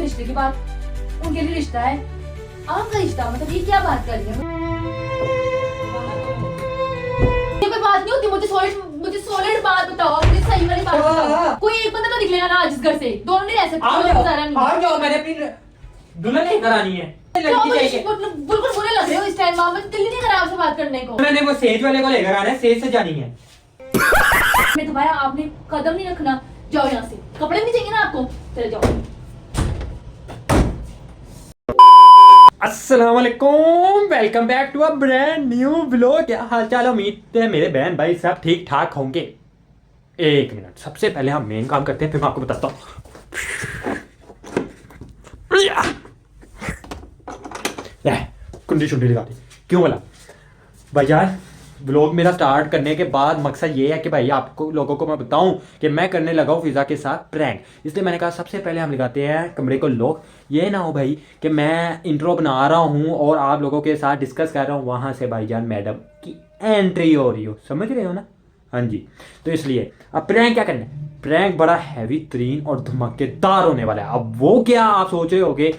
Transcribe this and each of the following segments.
रिश्ते की बात, उनके लिए रिश्ता है, आपका रिश्ता, मतलब ये क्या बात कर रही है? ये कोई बात नहीं होती, मुझे सॉलिड बात बताओ, मुझे सही वाली बात बताओ। कोई एक बंदा तो निकलेगा ना आज इस घर से, दोनों नहीं रह सकते। आ जाओ, मैंने अपनी दुल्हन लेकर आनी है। बिल्कुल बुरे लग रहे हो इस टाइम, मुझे दिल नहीं कर रहा आपसे बात करने को। मैंने वो सेज वाले को लेकर आना है, सेज से जानी है। मैं तुम्हारा आपने कदम नहीं रखना, जाओ यहाँ से। कपड़े भी चाहिए ना आपको, चले जाओ। अस्सलाम वालेकुम, welcome back to a brand new vlog. क्या हाल चाल, उम्मीद है मेरे बहन भाई सब ठीक ठाक होंगे। एक मिनट, सबसे पहले हम मेन काम करते हैं, फिर मैं आपको बताता हूँ। कुंडी शुंडी लगा दी, क्यों बोला भाई यार। व्लॉग मेरा स्टार्ट करने के बाद मकसद ये है कि भाई आपको लोगों को मैं बताऊं कि मैं करने लगा हूँ फिजा के साथ प्रैंक। इसलिए मैंने कहा सबसे पहले हम लगाते हैं कमरे को लॉक। ये ना हो भाई कि मैं इंट्रो बना रहा हूँ और आप लोगों के साथ डिस्कस कर रहा हूँ, वहाँ से भाईजान मैडम की एंट्री हो रही हो, समझ रहे हो ना। हाँ जी, तो इसलिए अब प्रैंक क्या करना है। प्रैंक बड़ा हैवी तरीन और धमाकेदार होने वाला है। अब वो क्या आप सोच रहे होगे,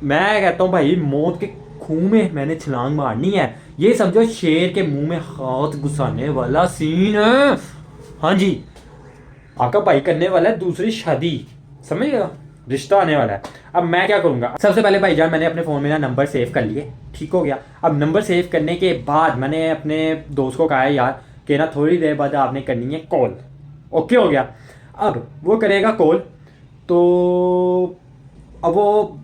मैं कहता हूँ भाई मौत के खूह में मैंने छलांग मारनी है। ये समझो शेर के मुंह में हाथ घुसाने वाला सीन है। हाँ जी, आपका भाई करने वाला है दूसरी शादी, समझ रहे हो, रिश्ता आने वाला है। अब मैं क्या करूँगा, सबसे पहले भाईजान मैंने अपने फ़ोन में ना नंबर सेव कर लिए, ठीक हो गया। अब नंबर सेव करने के बाद मैंने अपने दोस्त को कहा है यार कि ना थोड़ी देर बाद आपने करनी है कॉल। ओके हो गया। अब वो करेगा कॉल, तो अब वो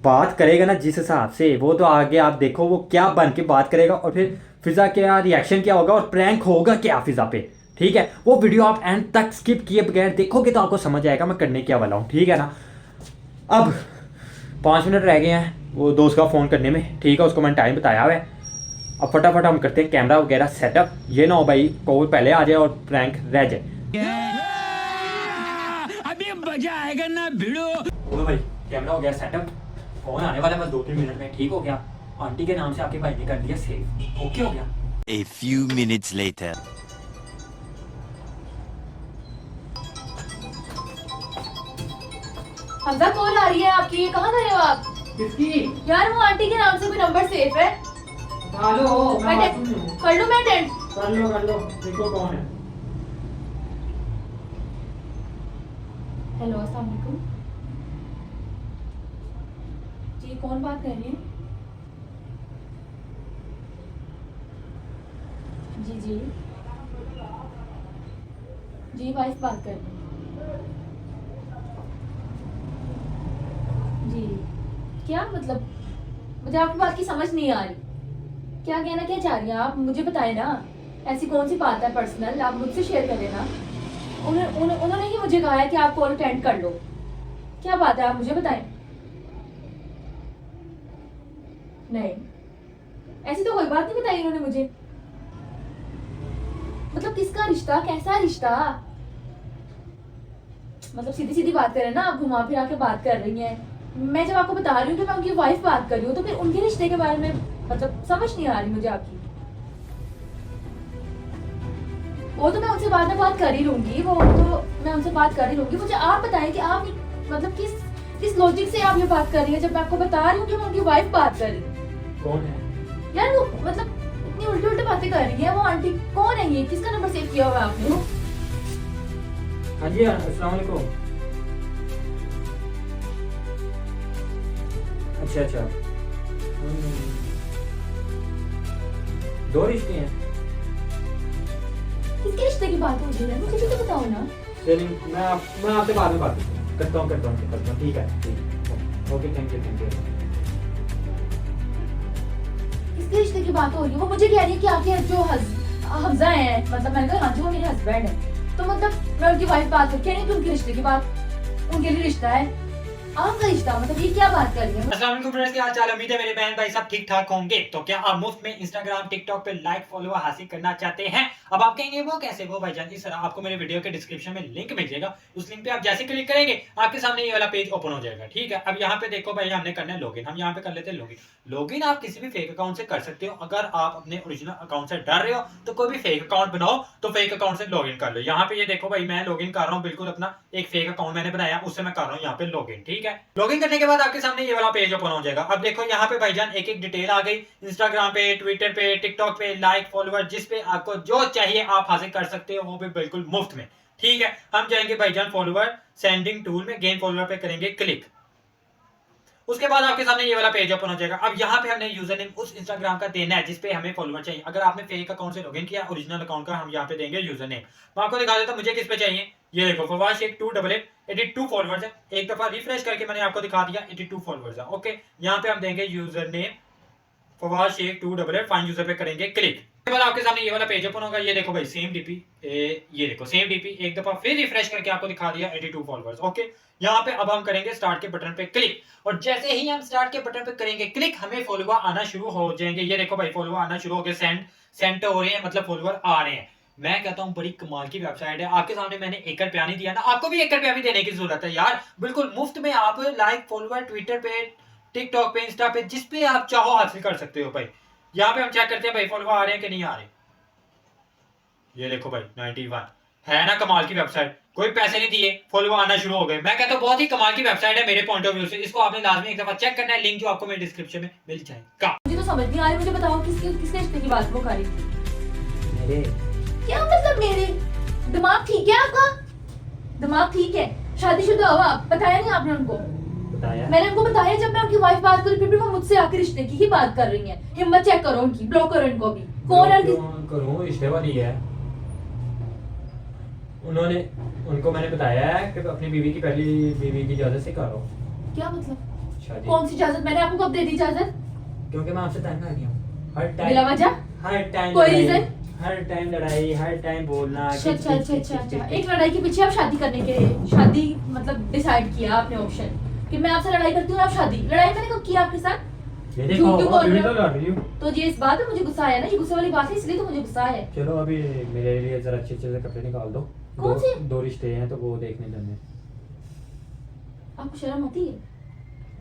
बात करेगा ना जिस हिसाब से, वो तो आगे आप देखो वो क्या बन के बात करेगा और फिर फिजा क्या रिएक्शन क्या होगा और प्रैंक होगा क्या फिजा पे, ठीक है। वो वीडियो आप एंड तक स्किप किए बगैर देखोगे तो आपको समझ आएगा मैं करने क्या वाला हूँ, ठीक है ना। अब 5 मिनट रह गए हैं वो दोस्त का फ़ोन करने में, ठीक है, उसको मैंने टाइम बताया हुआ है। अब फटाफट हम करते हैं कैमरा वगैरह सेटअप। ये ना हो भाई कॉल पहले आ जाए और प्रैंक रह जाए। अभी मजा आएगा ना भिड़ो। भाई कैमरा हो गया सेटअप, फोन आने वाला है बस 2-3 मिनट में, ठीक हो गया। आंटी के नाम से आपके भाई ने कर दिया सेव, ओके हो गया। A few minutes later. Hamza call आ रही है आपकी, ये कहाँ गए हो आप? किसकी? यार वो आंटी के नाम से कोई नंबर सेव है। हेलो, मैं कर लूं, मैं अटेंड कर लो, देखो कौन है। हेलो, अस्सलाम वालेकुम जी, कौन बात कर रही है? जी जी जी, वाइफ बात कर रही है जी। क्या मतलब, मुझे आपकी बात की समझ नहीं आ रही, क्या कहना क्या चाह रही हैं आप, मुझे बताएं ना। ऐसी कौन सी बात है पर्सनल, आप मुझसे शेयर करें ना। उन्होंने ही मुझे कहा है कि आप कॉल अटेंड कर लो। क्या बात है, आप मुझे बताएं। नहीं, ऐसी तो कोई बात नहीं बताई उन्होंने मुझे। मतलब किसका रिश्ता, कैसा रिश्ता? मतलब सीधी सीधी बात करें ना, आप घुमा फिरा के बात कर रही हैं। मैं जब आपको बता रही हूँ कि मैं उनकी वाइफ बात कर रही हूँ, तो फिर उनके रिश्ते के बारे में मतलब समझ नहीं आ रही मुझे आपकी। वो तो मैं उनसे बाद में बात कर ही लूंगी, वो तो मैं उनसे बात कर ही लूंगी। मुझे आप बताएं कि आप मतलब किस लॉजिक से आप ये बात कर रही है, जब मैं आपको बता रही हूँ कि मैं उनकी वाइफ बात कर रही हूँ। कौन है यार वो मतलब इतनी उल्टी उल्टी बातें कर रही है। वो आंटी कौन है, ये किसका नंबर सेव किया हुआ है आपने? हाँ जी, अस्सलाम वालेकुम। अच्छा, दो रिश्ते हैं। किसके रिश्ते की बात हो रही है, मुझे भी तो बताओ ना। चलिए मैं आपसे बाद में बात करता हूँ, ठीक है। Okay, thank you. किसके रिश्ते की बात हो रही है? वो मुझे कह रही है कि आपके जो हमजा है, मतलब मैंने कहा हाँ जी वो मेरे हस्बैंड है, तो मतलब मैं उनकी वाइफ बात कर रही हूँ कि उनके रिश्ते की बात, उनके लिए रिश्ता है, आपका रिश्ता मतलब ये क्या बात कर रही है? अस्सलाम वालेकुम फ्रेंड्स, क्या हाल चाल? उम्मीद है मेरे बहन भाई सब ठीक ठाक होंगे। तो क्या आप मुफ्त में इंस्टाग्राम टिकटॉक पे लाइक फॉलोअर हासिल करना चाहते हैं? अब आप कहेंगे वो कैसे? वो भाईजान इस तरह आपको मेरे वीडियो के डिस्क्रिप्शन में लिंक मिल जाएगा। उस लिंक पे आप जैसे क्लिक करेंगे आपके सामने ये वाला पेज ओपन हो जाएगा। ठीक है, अब यहाँ पे देखो भाई, हमने करना है लॉगिन। हम यहाँ पे कर लेते हैं लॉगिन। लॉगिन आप किसी भी फेक अकाउंट से कर सकते हो। अगर आप अपने ओरिजिनल अकाउंट से डर रहे हो तो कोई भी फेक अकाउंट बनाओ, तो फेक अकाउंट से लॉगिन कर लो। यहाँ पे ये देखो भाई, मैं लॉगिन कर रहा हूँ, बिल्कुल अपना एक फेक अकाउंट मैंने बनाया, उससे मैं कर रहा हूँ यहाँ पे लॉगिन। ठीक है, लॉगिन करने के बाद आपके सामने ये वाला पेज ओपन हो जाएगा। अब देखो यहाँ पे भाईजान एक एक डिटेल आ गई, इंस्टाग्राम पे, ट्विटर पे, टिकटॉक पे, लाइक फॉलोअर, जिस पे आपको जो चाहिए आप हासिल कर सकते हो, वो भी बिल्कुल मुफ्त में। ठीक है, हम जाएंगे भाईजान फॉलोअर सेंडिंग टूल में, गेन फॉलोअर पे करेंगे क्लिक। उसके बाद आपके सामने ये वाला पेज ओपन हो जाएगा। अब यहाँ पे हमने यूजर नेम उस इंस्टाग्राम का देना है जिस पे हमें फॉलोअर चाहिए। अगर आपने फेक अकाउंट से लॉगिन किया, ओरिजिनल अकाउंट का हम यहाँ पे देंगे यूजर नेम। मैं आपको दिखा देता हूँ मुझे किस पे चाहिए। ये देखो, फवाद शेख 28882 फॉलोअर्स है। एक दफा रिफ्रेश करके मैंने आपको दिखा दिया 82 फॉलोअर्स है। ओके, यहाँ पे हम देंगे user name Fawad Sheikh 288, find user पे करेंगे क्लिक। उसके बाद आपके सामने ये वाला पेज ओपन होगा। ये देखो भाई, सेम डीपी, ये देखो सेम डीपी। एक दफा फिर रिफ्रेश करके आपको दिखा दिया 82 फॉलोअर्स। ओके, यहाँ पे अब हम करेंगे स्टार्ट के बटन पे क्लिक, और जैसे ही हम स्टार्ट के बटन पे करेंगे क्लिक, हमें फॉलोअर आना शुरू हो जाएंगे। ये देखो भाई, फॉलोअर आना शुरू हो गए, सेंड हो रहे हैं, मतलब फॉलोअर आ रहे हैं। मैं कहता हूँ बड़ी कमाल की वेबसाइट है। आपके सामने मैंने 1 रुपया नहीं दिया ना, आपको भी 1 रुपया भी देने की जरूरत है यार। बिल्कुल मुफ्त में आप लाइक फॉलोअर ट्विटर पे, टिकटॉक पे, इंस्टा पे, जिस पे आप चाहो हासिल कर सकते हो भाई। यहाँ पे हम चेक करते हैं भाई फॉलोअर आ रहे हैं कि नहीं आ रहे। ये देखो भाई 91 है ना, कमाल की वेबसाइट। कोई पैसे नहीं दिए, फॉलोअर आना शुरू हो गए। मैं कहता हूँ बहुत ही कमाल की वेबसाइट है मेरे पॉइंट ऑफ व्यू से। इसको आपने लाजमी एक दफा चेक करना है, लिंक जो आपको मेरे डिस्क्रिप्शन में मिल जाएगा। मुझे तो समझ नहीं आ रही, मुझे बताओ किसके किसके रिश्ते की बात वो रही? मेरे क्या मतलब मेरे? दिमाग ठीक है आपका? दिमाग ठीक है? शादीशुदा हो आप? बताया नहीं आपने उनको? बताया मैंने उनको बताया जब मैं आपकी वाइफ बात करूं, फिर भी वो मुझसे आके रिश्ते की ही बात कर रही हैं। हिम्मत चेक करो उनकी, ब्लॉक करो इनको भी। कौन है? करूं, रिश्ते वाली है। उनको मैंने बताया है कि अपनी बीवी की, पहली बीवी की इजाजत से करो क्या मतलब? शादी। कौन सी इजाजत? मैंने आपको कब दे दी इजाजत? क्योंकि मैं आपसे तंग आ गया हूं हर बिला टाइम। वजह? हर टाइम कोई लड़ाई, रीजन? हर टाइम लड़ाई, हर टाइम बोलना। अच्छा अच्छा अच्छा अच्छा अच्छा। एक लड़ाई के पीछे आप शादी करने के, शादी मतलब डिसाइड किया आपने ऑप्शन कि मैं आपसे लड़ाई करती हूँ, आप शादी। लड़ाई मैंने कब किया आपके साथ? ये देखो, झूठ क्यों बोल रहे तो हो? लड़ रही हूं। तो ये इस बात में मुझे गुस्सा आया ना, ये गुस्से वाली बात है, इसलिए तो मुझे गुस्सा है। चलो अभी मेरे लिए जरा अच्छे अच्छे से कपड़े निकाल दो। कौन से? दो रिश्ते हैं तो वो देखने जाने। आपको शर्म आती है?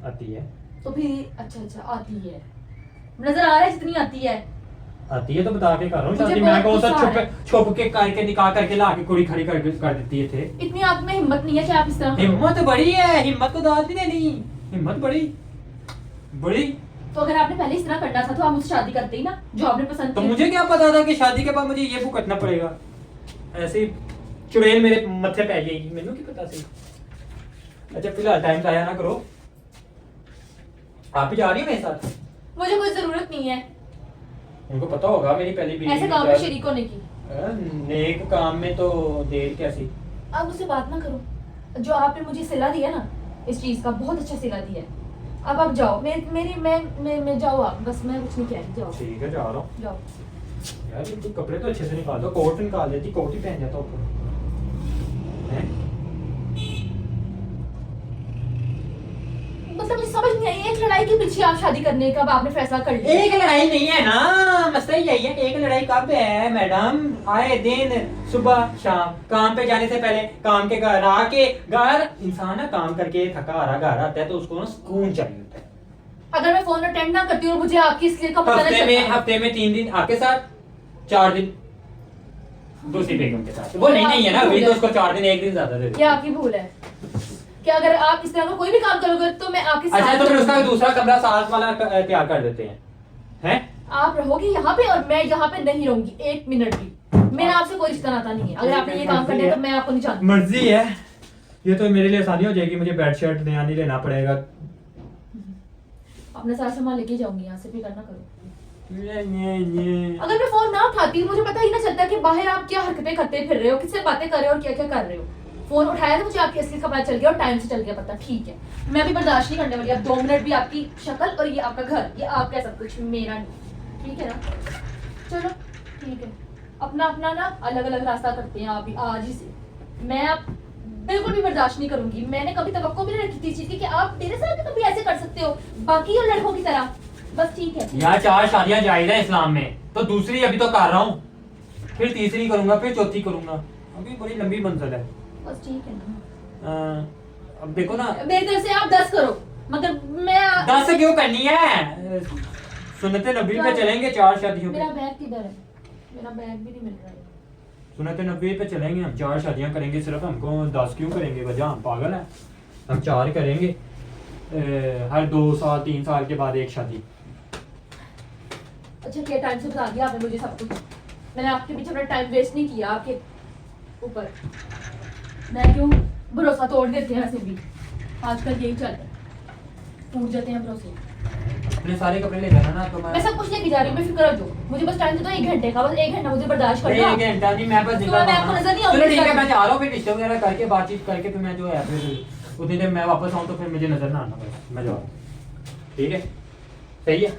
आती है? तो फिर अच्छा अच्छा आती है, नजर आ रहा है जितनी आती है। आती है तो बता के कर रहा हूँ मुझे शादी। बहुत मैं कौन सा गुस्सा आ छुप के करके निकाह करके ला के कुड़ी खड़ी कर देती थे। इतनी आप में हिम्मत नहीं है कि आप इस तरह करो। हिम्मत बड़ी है, हिम्मत को दाद नहीं देनी। हिम्मत बड़ी बड़ी। तो अगर आपने पहले इस तरह करना था तो आप मुझसे शादी करते ही ना, जो आपने पसंद तो की। मुझे क्या पता था कि शादी के बाद मुझे ये भुगतना पड़ेगा। ऐसे ही चुड़ैल मेरे मत्थे पे आएगी, मैंने की पता सी। अच्छा फिलहाल टाइम जाया ना करो। आप भी जा रही हो मेरे साथ? मुझे कोई जरूरत नहीं है उनको पता होगा मेरी पहली बीवी ऐसे काम में शरीक होने की। नेक काम में तो देर कैसी। आप मुझसे बात ना करो। जो आपने मुझे सिला दिया ना इस चीज का, बहुत अच्छा सिला दिया है। अब आप जाओ, मैं जाओ आप, बस मैं कुछ नहीं कह रही, जाओ ठीक है, जा रहा हूँ। जाओ। यार ये तो कपड़े तो अच्छे से निकाल दो। कोट निकाल देती, कोट ही पहन जाता ऊपर। हैं? मतलब मुझे समझ नहीं आई, एक लड़ाई के पीछे आप शादी करने का अब आपने फैसला कर लिया। एक लड़ाई नहीं है ना, मसला यही है। एक लड़ाई कब है मैडम? आए दिन सुबह शाम काम पे जाने से पहले, काम के घर आके, घर इंसान ना काम करके थका हारा घर आता है तो उसको ना सुकून चाहिए होता है। अगर मैं फोन अटेंड ना करती हूँ और मुझे आपकी इसलिए का पता नहीं चलता। हफ्ते में 3 दिन आपके साथ, 4 दिन दूसरी बेगम के साथ। वो नहीं है ना, अभी तो उसको 4 दिन, 1 दिन ज्यादा दे दो। ये आपकी भूल है कि अगर आप इस तरह का कोई भी काम करोगे तो मैं आपके साथ। अच्छा तो फिर उसका दूसरा कमरा साथ वाला तैयार कर देते हैं। हैं? आप रहोगे यहाँ पे और मैं यहाँ पे नहीं रहूंगी 1 मिनट भी। मेरा आपसे कोई रिश्ता नाता नहीं है। अगर आपने ये काम करना है तो मैं आपको नहीं जानती। मर्जी है, ये तो मेरे लिए आसानी हो जाएगी। मुझे बेड शर्ट नया नहीं लेना पड़ेगा। अपना सारा सामान लेके जाऊंगी यहाँ से, फिक्र ना करो। ये अगर मैं फोन ना उठाती मुझे पता ही ना चलता कि बाहर आप क्या हरकतें करते फिर रहे हो, किससे बातें कर रहे हो और क्या क्या कर रहे हो। फोन उठाया तो मुझे आपकी असली का पता चल गया और टाइम से चल गया पता। ठीक है, मैं भी बर्दाश्त नहीं करने वाली। अब 2 मिनट भी आपकी शक्ल और ये आपका घर, ये आपका सब कुछ, मेरा नहीं। ठीक है ना? चलो ठीक है, अपना अपना ना अलग अलग रास्ता करते हैं आप भी आज ही से। मैं अब बिल्कुल भी बर्दाश्त नहीं करूंगी। मैंने कभी तवक्को भी नहीं रखी थी इस चीज की कि आप मेरे साथ भी कभी ऐसे कर सकते हो बाकी और लड़कों की तरह। बस ठीक है। यार 4 शादियां जायज है इस्लाम में, तो दूसरी अभी तो कर रहा हूँ, फिर तीसरी करूंगा, फिर चौथी करूंगा, अभी बड़ी लंबी मंजिल है। बस ठीक है ना। अब देखो ना, मेरी तरफ से आप 10 करो, मगर मैं 10 क्यों करनी है? सुन्नते नबी पे चलेंगे 4 शादियों पे। मेरा बैग किधर है? मेरा बैग भी नहीं मिल रहा है। सुन्नते नबी पे चलेंगे हम, 4 शादियां करेंगे, सिर्फ हमको 10 क्यों करेंगे? वजह हम पागल है? हम 4 करेंगे, हर 2 साल 3 साल के बाद एक शादी। अच्छा क्या टाइम से बता दिया आपने मुझे सब कुछ। मैंने आपके पीछे अपना टाइम वेस्ट नहीं किया आपके ऊपर। मैं क्यों भरोसा तोड़ देते हैं ऐसे भी, आजकल यही चल रहा है, टूट जाते हैं भरोसे। अपने सारे कपड़े ले जाना ना, तो मैं सब कुछ लेके जा रही हूँ, बेफिक्र हो जाओ। मुझे बस टाइम दे दो 1 घंटे का, बस 1 घंटा मुझे बर्दाश्त कर लो। 1 घंटा नहीं, मैं बस तो निकल मैं आपको नजर नहीं आऊंगी। चलो ठीक है, मैं जा रहा हूँ, फिर रिश्ते वगैरह करके बातचीत करके फिर मैं जो है फिर उतनी देर मैं वापस आऊँ तो फिर मुझे नजर ना आना, बस मैं जा रहा हूँ। ठीक है, सही है।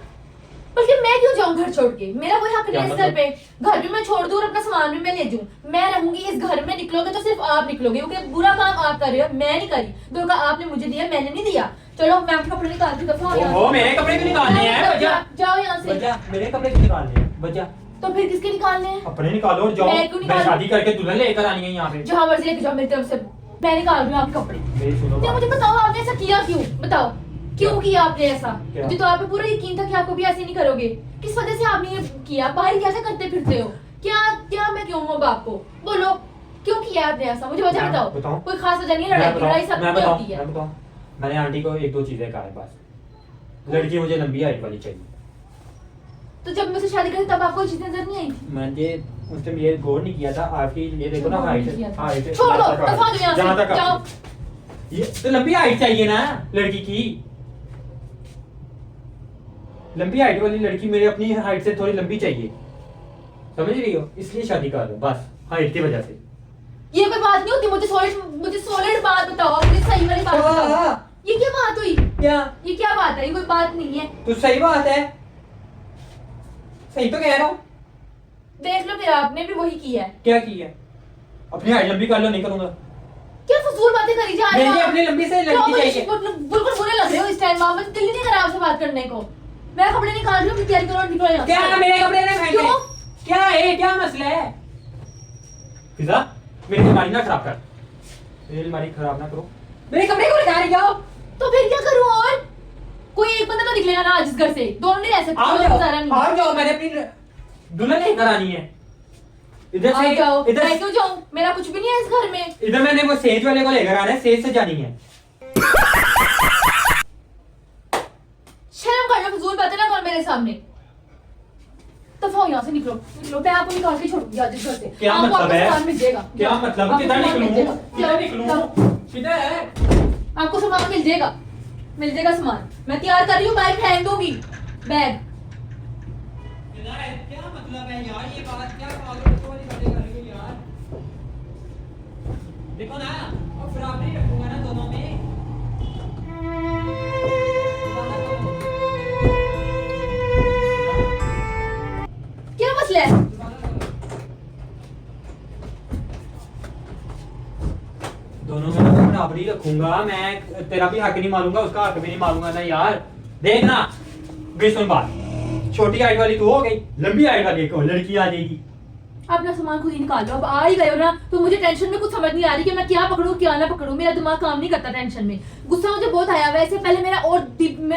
बल्कि मैं क्यों जाऊं घर छोड़ के? मेरा कोई हक नहीं है इस घर मतलब? पे। घर भी मैं छोड़ दूं और अपना सामान भी मैं ले जाऊं। मैं रहूंगी इस घर में, निकलोगे तो सिर्फ आप निकलोगे, क्योंकि बुरा काम आप कर रहे हो, मैं नहीं करी। धोखा आपने मुझे दिया, मैंने नहीं दिया। चलो मैं आपके कपड़े निकालती हूं, दफा हो यहाँ ओहो, से। मेरे कपड़े क्यों निकालने हैं? बजा जाओ यहाँ से। बजा, मेरे कपड़े क्यों निकालने हैं? बजा, तो फिर किसके निकालने हैं? अपने निकालो और जाओ। मैं क्यों मैं निकालूं? शादी करके दुल्हन लेकर आनी है यहाँ पे। जहाँ मर्जी लेके जाओ मेरी तरफ से, मैं निकाल रही हूँ आपके कपड़े। मेरी सुनो तो बात। मुझे बताओ आपने ऐसा किया क्यों? बताओ क्यों किया आपने ऐसा? क्या? मुझे तो आप पे पूरा यकीन था कि आप कभी ऐसे नहीं करोगे। किस वजह से आपने ये किया? बाहर कैसे करते फिरते हो? क्या क्या मैं क्यों हूँ बाप को? बोलो क्यों किया आपने ऐसा? मुझे वजह मैं बताओ। बताऊं? कोई खास वजह नहीं है, लड़ाई लड़ाई सब मैं की बताऊं, होती है। मैं बताऊं, मैंने आंटी को 1-2 चीजें कहा है बस। लड़की मुझे लंबी हाइट वाली चाहिए। तो जब मुझसे शादी करी तब आपको ये चीजें नजर नहीं आई थी? मैंने उस टाइम ये गौर नहीं किया था, आपकी ये देखो ना गौर हाइट, नहीं किया था। हाइट छोड़ दो, दफा दो यहाँ से, जहाँ तक जाओ। ये तो लंबी हाइट चाहिए ना लड़की की। लंबी हाइट वाली लड़की मेरे अपनी हाइट से थोड़ी लंबी चाहिए, समझ रही हो? इसलिए शादी कर रहा हूं बस, हाइट की वजह से। ये कोई बात नहीं होती। मुझे सॉलिड बात बताओ, मुझे सही वाली बात बताओ। ये क्या बात हुई? क्या? ये क्या बात है? ये कोई बात नहीं है। तो सही बात है, सही तो कह रहा हूँ। देख लो फिर आपने भी वही किया है। क्या किया? अपनी हाइट लंबी कर लो, नहीं करूंगा। क्या फजूल बातें करी जा रही हो मुझे आप? अपनी लंबी से क्यों लड़की मुझे चाहिए। बिल्कुल बुरे लग रहे हो इस टाइम। आप मुझे दिल ही नहीं करा आपसे बात करने को। मैं कपड़े निकाल रही हूँ, अपनी तैयारी करो और निकलो यहाँ से। क्या मेरे कपड़े ने फेंके? क्यों? क्या है, क्या मसला है? फिजा, मेरी अलमारी ना खराब कर, मेरी अलमारी खराब ना करो। मेरे कपड़े को निकाल जाओ। तो फिर क्या करूँ? और कोई एक बंदा तो निकलेगा ना आज इस घर से। दोनों नहीं रह सकते। आओ कोई जाओ, गुजारा नहीं है। आओ जाओ, मैंने अपनी दुल्हन लेकर आनी है। इधर आ से जाओ। मैं इधर क्यों जाऊँ? मेरा कुछ भी नहीं है इस घर में। इधर मैंने वो सेज वाले को लेकर आना है, सेज से जानी है। शर्म कर लो, फजूल बातें ना करो मेरे सामने। दफा हो यहाँ से, निकलो निकलो। मैं आपको निकाल के छोड़ूंगी आज इस घर से। क्या आपको मतलब आपका है? सामान मिल जाएगा। क्या जाओ, मतलब? आपको किधर सामान मिल निकलूं? जाएगा। किधर जाओ, निकलूं? जाओ। किधर है? आपको सामान मिल जाएगा, मिल जाएगा सामान। मैं तैयार कर रही हूँ, बैग फेंक दूंगी। बैग किधर है? क्या मतलब है यार, ये बात क्या पागल वाली बातें कर रही हो यार? देखो ना, अब बराबरी रखूंगा ना दोनों में। क्या मसला है? दोनों में मैं बराबरी रखूंगा। मैं तेरा भी हक नहीं मारूंगा, उसका हक भी नहीं मारूंगा ना यार। देखना, भी सुन बात, छोटी हाइट वाली तू हो गई, लंबी हाइट वाली एक और लड़की आ जाएगी। अपना सामान खुद ही निकाल लो। अब आ ही गए हो ना, तो मुझे टेंशन में कुछ समझ नहीं आ रही कि मैं क्या पकड़ूं क्या ना पकड़ूं। मेरा दिमाग काम नहीं करता टेंशन में। गुस्सा मुझे बहुत आया हुआ है। इससे पहले मेरा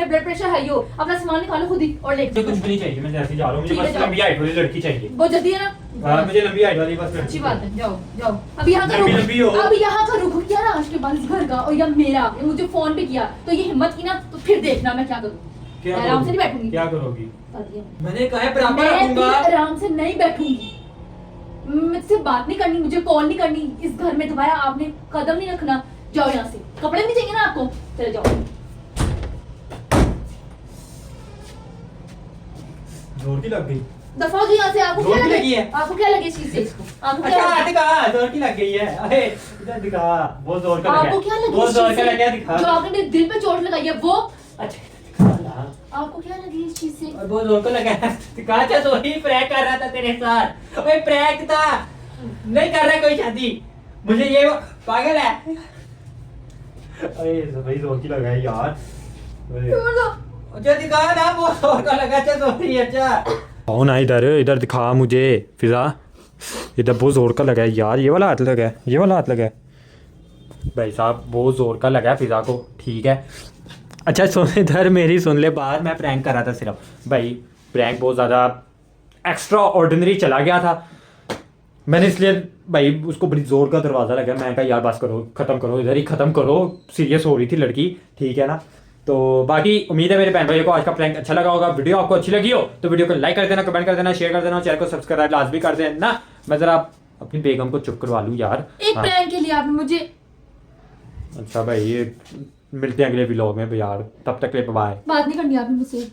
ब्लड प्रेशर हाई हो। अपना सामान निकालो खुद ही और ले मुझे कुछ भी नहीं चाहिए, मैं जैसे जा रहा हूँ, मुझे ठीक है, बस जाओ। लंबी हाइट वाली लड़की चाहिए। बहुत जल्दी है ना? हाँ, मुझे लंबी हाइट वाली बस लड़की अच्छी बात है, जाओ जाओ। अब यहाँ का लंबी लंबी हो। रुख, अब यहाँ का रुख किया ना आज के बाद इस घर का, और या मेरा मुझे फोन पे किया, तो ये हिम्मत की ना, तो फिर देखना मैं क्या करूँ। क्या मैं आराम से करोगी? नहीं बैठूंगी। क्या करोगी? बता दिया मैंने। मैंने कहा है बराबर मैं भी रखूंगा। आराम से नहीं बैठूंगी। मुझसे बात नहीं करनी, मुझे कॉल नहीं करनी। इस घर में दोबारा आपने कदम नहीं रखना। जाओ यहाँ से। कपड़े नहीं चाहिए ना आपको? चले जाओ। जोर की लग गई। दफा हो यहाँ से। आपको जोर क्या की लगे? लगी है? आपको क्या लगे इस चीज से? आपको अच्छा क्या हाथ लगे? दिखा, जोर की लग गई है। अरे इधर दिखा, बहुत जोर का लगा आपको क्या लगे बहुत इस जोर चीज का से? लगा, दिखा। जो आपने मेरे दिल पे चोट लगाई है वो। अच्छा दिखा ना। आपको क्या लगी इस चीज से? और बहुत जोर का लगा है। दिखा। अच्छा तो ही प्रैंक कर रहा था तेरे साथ। ओए प्रैंक था, नहीं कर रहा कोई शादी। मुझे ये पागल है। अरे भाई जोर की लगा है यार। छोड़ दो। अच्छा दिखा ना, बहुत जोर का लगा। अच्छा सॉरी। अच्छा आओ ना इधर, इधर दिखा मुझे फिजा। इधर बहुत जोर का लगा है यार। ये वाला हाथ लगा है, ये वाला हाथ लगा है। भाई साहब बहुत जोर का लगा है फिजा को, ठीक है। अच्छा सुन इधर मेरी सुन ले बात, मैं प्रैंक कर रहा था सिर्फ भाई। प्रैंक बहुत ज़्यादा एक्स्ट्रा ऑर्डिनरी चला गया था। मैंने इसलिए भाई उसको बड़ी जोर का दरवाज़ा लगा। मैं कहा यार बस करो, ख़त्म करो, इधर ही ख़त्म करो। सीरियस हो रही थी लड़की, ठीक है ना। तो बाकी उम्मीद है मेरे बहन भाइयों को आज का प्रैंक अच्छा लगा होगा। वीडियो आपको अच्छी लगी हो तो वीडियो को लाइक कर देना, कमेंट कर देना, शेयर कर देना, चैनल को सब्सक्राइब लाजमी कर देना। मैं ज़रा अपनी बेगम को चुप करवा लूँ यार। एक हाँ। प्रैंक के लिए आपने मुझे अच्छा भाई, ये मिलते हैं अगले व्लॉग में यार। तब तक के लिए बाय। बात नहीं करनी आपने मुझसे।